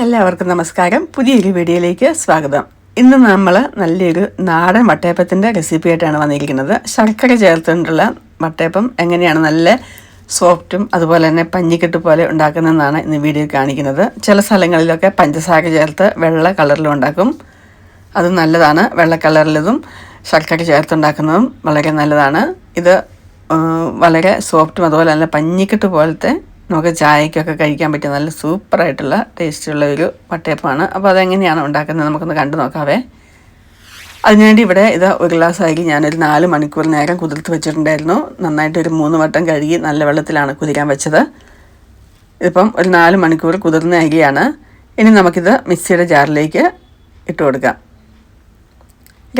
എല്ലാവർക്കും നമസ്കാരം. പുതിയൊരു വീഡിയോയിലേക്ക് സ്വാഗതം. ഇന്ന് നമ്മൾ നല്ലൊരു നാടൻ വട്ടയപ്പത്തിൻ്റെ റെസിപ്പി ആയിട്ടാണ് വന്നിരിക്കുന്നത്. ശർക്കര ചേർത്തുകൊണ്ടുള്ള വട്ടയപ്പം എങ്ങനെയാണ് നല്ല സോഫ്റ്റും അതുപോലെ തന്നെ പഞ്ഞിക്കെട്ട് പോലെ ഉണ്ടാക്കുന്നതെന്നാണ് ഇന്ന് വീഡിയോ കാണിക്കുന്നത്. ചില സ്ഥലങ്ങളിലൊക്കെ പഞ്ചസാര ചേർത്ത് വെള്ള കളറിലും ഉണ്ടാക്കും. അത് നല്ലതാണ്. വെള്ള കളറിലതും ശർക്കര ചേർത്തുണ്ടാക്കുന്നതും വളരെ നല്ലതാണ്. ഇത് വളരെ സോഫ്റ്റും അതുപോലെ നല്ല പഞ്ഞിക്കെട്ട് പോലത്തെ നമുക്ക് ചായക്കൊക്കെ കഴിക്കാൻ പറ്റിയ നല്ല സൂപ്പറായിട്ടുള്ള ടേസ്റ്റുള്ള ഒരു വട്ടയപ്പമാണ്. അപ്പോൾ അതെങ്ങനെയാണ് ഉണ്ടാക്കുന്നത് നമുക്കൊന്ന് കണ്ടു നോക്കാവേ. അതിനുവേണ്ടി ഇവിടെ ഇത് ഒരു ഗ്ലാസ് അരി ഞാനൊരു 4 മണിക്കൂർ നേരം കുതിർത്ത് വെച്ചിട്ടുണ്ടായിരുന്നു. നന്നായിട്ടൊരു 3 വട്ടം കഴുകി നല്ല വെള്ളത്തിലാണ് കുതിരാൻ വെച്ചത്. ഇതിപ്പം ഒരു 4 മണിക്കൂർ കുതിർന്ന അരിയാണ്. ഇനി നമുക്കിത് മിക്സിയുടെ ജാറിലേക്ക് ഇട്ട് കൊടുക്കാം.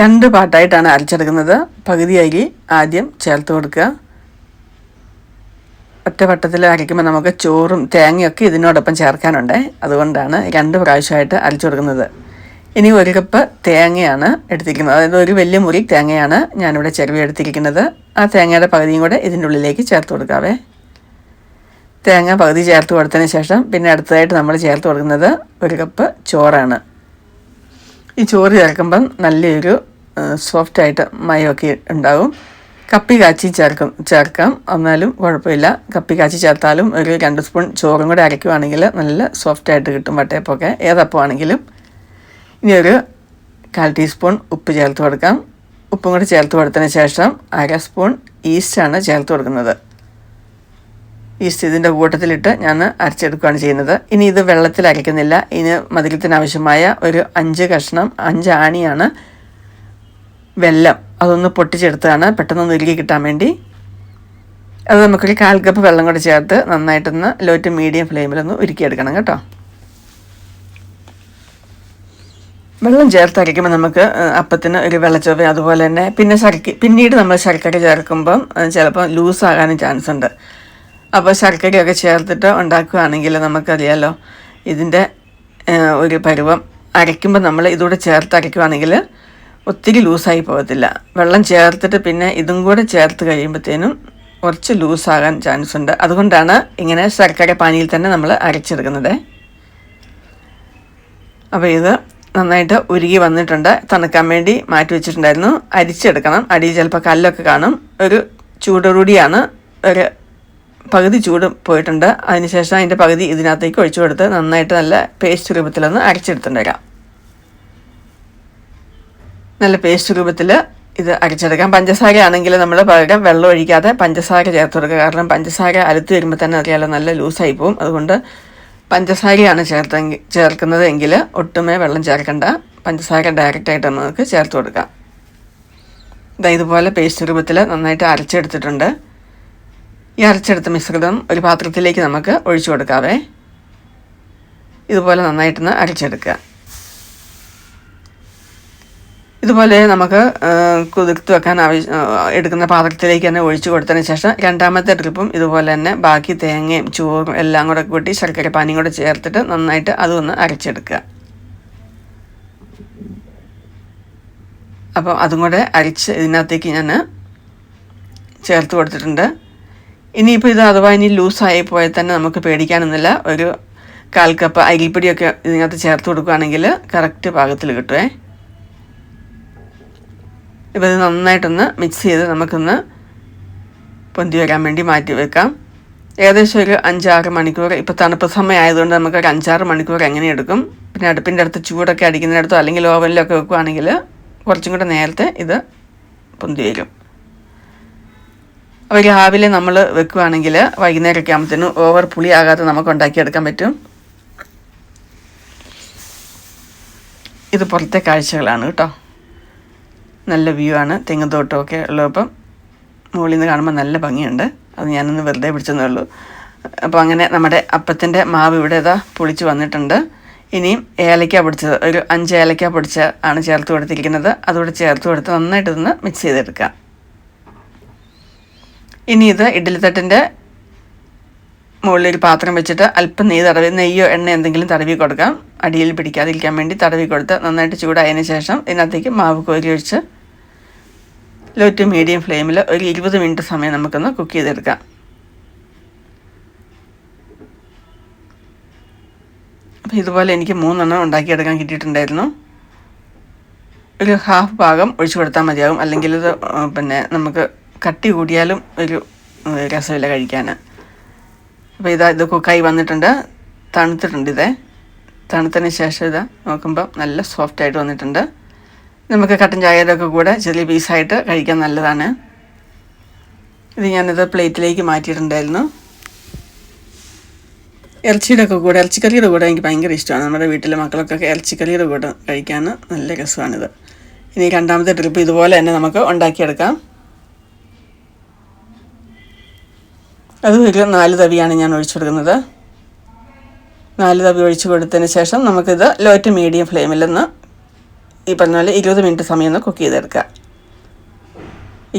2 പാർട്ടായിട്ടാണ് അരച്ചെടുക്കുന്നത്. പകുതി അരി ആദ്യം ചേർത്ത് കൊടുക്കുക. ഒറ്റ വട്ടത്തിൽ അരയ്ക്കുമ്പോൾ നമുക്ക് ചോറും തേങ്ങയൊക്കെ ഇതിനോടൊപ്പം ചേർക്കാനുണ്ട്. അതുകൊണ്ടാണ് 2 പ്രാവശ്യമായിട്ട് അരച്ചു കൊടുക്കുന്നത്. ഇനി 1 കപ്പ് തേങ്ങയാണ് എടുത്തിരിക്കുന്നത്. അതായത് ഒരു വലിയ മുറി തേങ്ങയാണ് ഞാനിവിടെ ചിരവി എടുത്തിരിക്കുന്നത്. ആ തേങ്ങയുടെ പകുതിയും കൂടെ ഇതിൻ്റെ ഉള്ളിലേക്ക് ചേർത്ത് കൊടുക്കാവേ. തേങ്ങ പകുതി ചേർത്ത് കൊടുത്തതിന് ശേഷം പിന്നെ അടുത്തതായിട്ട് നമ്മൾ ചേർത്ത് കൊടുക്കുന്നത് 1 കപ്പ് ചോറാണ്. ഈ ചോറ് ചേർക്കുമ്പം നല്ലൊരു സോഫ്റ്റായിട്ട് മയമൊക്കെ ഉണ്ടാകും. കപ്പി കാച്ചി ചേർക്കാം, എന്നാലും കുഴപ്പമില്ല. കപ്പി കാച്ചി ചേർത്താലും ഒരു 2 സ്പൂൺ ചോറും കൂടെ അരയ്ക്കുവാണെങ്കിൽ നല്ല സോഫ്റ്റായിട്ട് കിട്ടും വട്ടയപ്പമൊക്കെ, ഏതപ്പമാണെങ്കിലും. ഇനി ഒരു 1/4 ടീസ്പൂൺ ഉപ്പ് ചേർത്ത് കൊടുക്കാം. ഉപ്പും കൂടെ ചേർത്ത് കൊടുത്തതിന് ശേഷം 1/2 സ്പൂൺ ഈസ്റ്റാണ് ചേർത്ത് കൊടുക്കുന്നത്. ഈസ്റ്റ് ഇതിൻ്റെ കൂട്ടത്തിലിട്ട് ഞാൻ അരച്ചെടുക്കുകയാണ് ചെയ്യുന്നത്. ഇനി ഇത് വെള്ളത്തിൽ അരയ്ക്കുന്നില്ല. ഇനി മധുരത്തിനാവശ്യമായ ഒരു 5 ആണിയാണ് വെല്ലം. അതൊന്ന് പൊട്ടിച്ചെടുത്താണ് പെട്ടെന്നൊന്ന് ഉരുകി കിട്ടാൻ വേണ്ടി. അത് നമുക്കൊരു 1/4 കപ്പ് വെള്ളം കൂടി ചേർത്ത് നന്നായിട്ടൊന്ന് ലോ ടു മീഡിയം ഫ്ലെയിമിലൊന്ന് ഉരുക്കിയെടുക്കണം കേട്ടോ. വെള്ളം ചേർത്ത് അരയ്ക്കുമ്പോൾ നമുക്ക് അപ്പത്തിന് ഒരു വെള്ളച്ചൊവ, അതുപോലെ തന്നെ പിന്നീട് നമ്മൾ ശർക്കര ചേർക്കുമ്പം ചിലപ്പോൾ ലൂസാകാനും ചാൻസ് ഉണ്ട്. അപ്പോൾ ശർക്കരയൊക്കെ ചേർത്തിട്ട് ഉണ്ടാക്കുകയാണെങ്കിൽ നമുക്കറിയാമല്ലോ ഇതിൻ്റെ ഒരു പരുവം. അരയ്ക്കുമ്പോൾ നമ്മൾ ഇതുകൂടെ ചേർത്ത് അരയ്ക്കുകയാണെങ്കിൽ ഒത്തിരി ലൂസായി പോകത്തില്ല. വെള്ളം ചേർത്തിട്ട് പിന്നെ ഇതും കൂടെ ചേർത്ത് കഴിയുമ്പോഴത്തേനും കുറച്ച് ലൂസാകാൻ ചാൻസ് ഉണ്ട്. അതുകൊണ്ടാണ് ഇങ്ങനെ ശർക്കര പാനിയിൽ തന്നെ നമ്മൾ അരച്ചെടുക്കുന്നത്. അപ്പോൾ ഇത് നന്നായിട്ട് ഉരുകി വന്നിട്ടുണ്ട്. തണുക്കാൻ വേണ്ടി മാറ്റി വെച്ചിട്ടുണ്ടായിരുന്നു. അരിച്ചെടുക്കണം. അടിയിൽ ചിലപ്പോൾ കല്ലൊക്കെ കാണും. ഒരു ചൂടോടുകൂടിയാണ്, ഒരു പകുതി ചൂട് പോയിട്ടുണ്ട്. അതിനുശേഷം അതിൻ്റെ പകുതി ഇതിനകത്തേക്ക് ഒഴിച്ചു കൊടുത്ത് നന്നായിട്ട് നല്ല പേസ്റ്റ് രൂപത്തിലൊന്ന് അരച്ചെടുത്തിട്ടുണ്ടാകാം. നല്ല പേസ്റ്റ് രൂപത്തിൽ ഇത് അരച്ചെടുക്കാം. പഞ്ചസാര ആണെങ്കിൽ നമ്മൾ പകരം വെള്ളം ഒഴിക്കാതെ പഞ്ചസാര ചേർത്ത് കൊടുക്കുക. കാരണം പഞ്ചസാര അലുത്ത് വരുമ്പോൾ തന്നെ അറിയാലോ നല്ല ലൂസായി പോവും. അതുകൊണ്ട് പഞ്ചസാരയാണ് ചേർക്കുന്നത് എങ്കിൽ ഒട്ടുമേ വെള്ളം ചേർക്കണ്ട. പഞ്ചസാര ഡയറക്റ്റായിട്ട് നമുക്ക് ചേർത്ത് കൊടുക്കാം. ഇതുപോലെ പേസ്റ്റ് രൂപത്തിൽ നന്നായിട്ട് അരച്ചെടുത്തിട്ടുണ്ട്. ഈ അരച്ചെടുത്ത മിശ്രിതം ഒരു പാത്രത്തിലേക്ക് നമുക്ക് ഒഴിച്ചു കൊടുക്കാവേ. ഇതുപോലെ നന്നായിട്ടൊന്ന് അരച്ചെടുക്കുക. ഇതുപോലെ നമുക്ക് കുതിർത്ത് വെക്കാൻ എടുക്കുന്ന പാത്രത്തിലേക്ക് തന്നെ ഒഴിച്ചു കൊടുത്തതിന് ശേഷം 2ാമത്തെ ട്രിപ്പും ഇതുപോലെ തന്നെ ബാക്കി തേങ്ങയും ചോറും എല്ലാം കൂടെ കൂട്ടി ശർക്കര പാനിയും കൂടെ ചേർത്തിട്ട് നന്നായിട്ട് അതൊന്ന് അരച്ചെടുക്കുക. അപ്പോൾ അതും കൂടെ അരച്ച് ഇതിനകത്തേക്ക് ഞാൻ ചേർത്ത് കൊടുത്തിട്ടുണ്ട്. ഇനിയിപ്പോൾ ഇത് അഥവാ ഇനി ലൂസായി പോയാൽ തന്നെ നമുക്ക് പേടിക്കാനൊന്നുമില്ല. ഒരു 1/4 കപ്പ് അരിപ്പൊടിയൊക്കെ ഇതിനകത്ത് ചേർത്ത് കൊടുക്കുകയാണെങ്കിൽ കറക്റ്റ് പാകത്തിൽ കിട്ടുമേ. ഇപ്പോൾ ഇത് നന്നായിട്ടൊന്ന് മിക്സ് ചെയ്ത് നമുക്കൊന്ന് പൊന്തി വരാൻ വേണ്ടി മാറ്റി വെക്കാം. ഏകദേശം ഒരു 5-6 മണിക്കൂർ. ഇപ്പോൾ തണുപ്പ് സമയം ആയതുകൊണ്ട് നമുക്കൊരു 5-6 മണിക്കൂർ എങ്ങനെ എടുക്കും. പിന്നെ അടുപ്പിൻ്റെ അടുത്ത് ചൂടൊക്കെ അടിക്കുന്നിടത്തോ അല്ലെങ്കിൽ ഓവനിലൊക്കെ വെക്കുകയാണെങ്കിൽ കുറച്ചും കൂടെ നേരത്തെ ഇത് പൊന്തി വരും. അപ്പോൾ രാവിലെ നമ്മൾ വെക്കുകയാണെങ്കിൽ വൈകുന്നേരമൊക്കെ ആകുമ്പോഴത്തേനും ഓവർ പുളിയാകാതെ നമുക്ക് ഉണ്ടാക്കിയെടുക്കാൻ പറ്റും. ഇത് പുറത്തെ കാഴ്ചകളാണ് കേട്ടോ. നല്ല വ്യൂ ആണ്. തെങ്ങ് തോട്ടമൊക്കെ ഉള്ളപ്പം മുകളിൽ നിന്ന് കാണുമ്പോൾ നല്ല ഭംഗിയുണ്ട്. അത് ഞാനൊന്ന് വെറുതെ പിടിച്ചെന്നേ ഉള്ളൂ. അപ്പോൾ അങ്ങനെ നമ്മുടെ അപ്പത്തിൻ്റെ മാവ് ഇവിടെ പൊളിച്ച് വന്നിട്ടുണ്ട്. ഇനിയും ഏലക്ക പൊടിച്ചത് ഒരു 5 ഏലക്ക പൊടിച്ച ആണ് ചേർത്ത് കൊടുത്തിരിക്കുന്നത്. അതുകൂടെ ചേർത്ത് കൊടുത്ത് നന്നായിട്ട് ഇതൊന്ന് മിക്സ് ചെയ്തെടുക്കാം. ഇനി ഇത് ഇഡ്ഡലിത്തട്ടിൻ്റെ മുകളിലൊരു പാത്രം വെച്ചിട്ട് അല്പം നെയ്യോ എണ്ണ എന്തെങ്കിലും തടവി കൊടുക്കാം. അടിയിൽ പിടിക്കാതിരിക്കാൻ വേണ്ടി തടവി കൊടുത്ത് നന്നായിട്ട് ചൂടായതിന് ശേഷം ഇതിനകത്തേക്ക് മാവ് കോരി ഒഴിച്ച് ലോ ടു മീഡിയം ഫ്ലെയിമിൽ ഒരു 20 മിനിറ്റ് സമയം നമുക്കൊന്ന് കുക്ക് ചെയ്തെടുക്കാം. അപ്പോൾ ഇതുപോലെ എനിക്ക് 3 ഉണ്ടാക്കിയെടുക്കാൻ കിട്ടിയിട്ടുണ്ടായിരുന്നു. ഒരു ഹാഫ് ഭാഗം ഒഴിച്ചു കൊടുത്താൽ മതിയാകും, അല്ലെങ്കിൽ ഇത് പിന്നെ നമുക്ക് കട്ടി കൂടിയാലും ഒരു രസമില്ല കഴിക്കാൻ. അപ്പോൾ ഇത് കുക്കായി വന്നിട്ടുണ്ട്, തണുത്തിട്ടുണ്ട്. തണുത്തതിന് ശേഷം നോക്കുമ്പോൾ നല്ല സോഫ്റ്റായിട്ട് വന്നിട്ടുണ്ട്. നമുക്ക് കട്ടൻ ചായയുടെ ഒക്കെ കൂടെ ചെറിയ പീസായിട്ട് കഴിക്കാൻ നല്ലതാണ്. ഞാനിത് പ്ലേറ്റിലേക്ക് മാറ്റിയിട്ടുണ്ടായിരുന്നു. ഇറച്ചിക്കറിയുടെ കൂടെ എനിക്ക് ഭയങ്കര ഇഷ്ടമാണ്. നമ്മുടെ വീട്ടിലെ മക്കളൊക്കെ ഇറച്ചിക്കറിയുടെ കൂടെ കഴിക്കാൻ നല്ല രസമാണിത്. ഇനി രണ്ടാമത്തെ ട്രിപ്പ് ഇതുപോലെ തന്നെ നമുക്ക് ഉണ്ടാക്കിയെടുക്കാം. അത് ഒരു 4 തവിയാണ് ഞാൻ ഒഴിച്ചു കൊടുക്കുന്നത്. 4 തവി ഒഴിച്ചു കൊടുത്തതിന് ശേഷം നമുക്കിത് ലോ ടു മീഡിയം ഫ്ലെയിമിൽ നിന്ന് ഈ പറഞ്ഞ പോലെ 20 മിനിറ്റ് സമയം കുക്ക് ചെയ്തെടുക്കുക.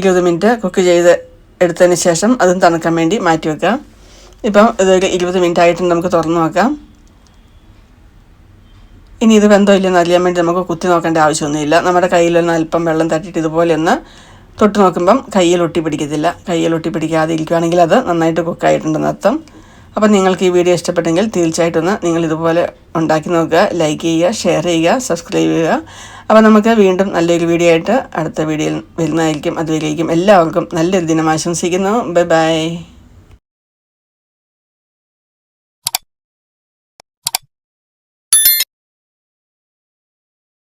20 മിനിറ്റ് കുക്ക് ചെയ്ത് എടുത്തതിന് ശേഷം അതും തണുക്കാൻ വേണ്ടി മാറ്റി വെക്കാം. ഇപ്പം ഇതൊരു 20 മിനിറ്റ് ആയിട്ട് നമുക്ക് തുറന്ന് നോക്കാം. ഇനി ഇത് വെന്തോ ഇല്ലെന്ന് അറിയാൻ വേണ്ടി നമുക്ക് കുത്തി നോക്കേണ്ട ആവശ്യമൊന്നുമില്ല. നമ്മുടെ കയ്യിലൊന്ന് അല്പം വെള്ളം തട്ടിയിട്ട് ഇതുപോലെ ഒന്ന് തൊട്ട് നോക്കുമ്പം കയ്യിൽ ഒട്ടി പിടിക്കത്തില്ല. കയ്യിൽ ഒട്ടി പിടിക്കാതെ ഇരിക്കുകയാണെങ്കിൽ അത് നന്നായിട്ട് കുക്കായിട്ടുണ്ടെന്ന് അർത്ഥം. അപ്പം നിങ്ങൾക്ക് ഈ വീഡിയോ ഇഷ്ടപ്പെട്ടെങ്കിൽ തീർച്ചയായിട്ടും നിങ്ങൾ ഇതുപോലെ ഉണ്ടാക്കി നോക്കുക, ലൈക്ക് ചെയ്യുക, ഷെയർ ചെയ്യുക, സബ്സ്ക്രൈബ് ചെയ്യുക. അപ്പോൾ നമുക്ക് വീണ്ടും നല്ലൊരു വീഡിയോ ആയിട്ട് അടുത്ത വീഡിയോയിൽ വരുന്നതായിരിക്കും. അതുവരേക്കും എല്ലാവർക്കും നല്ലൊരു ദിനം ആശംസിക്കുന്നു. Bye bye.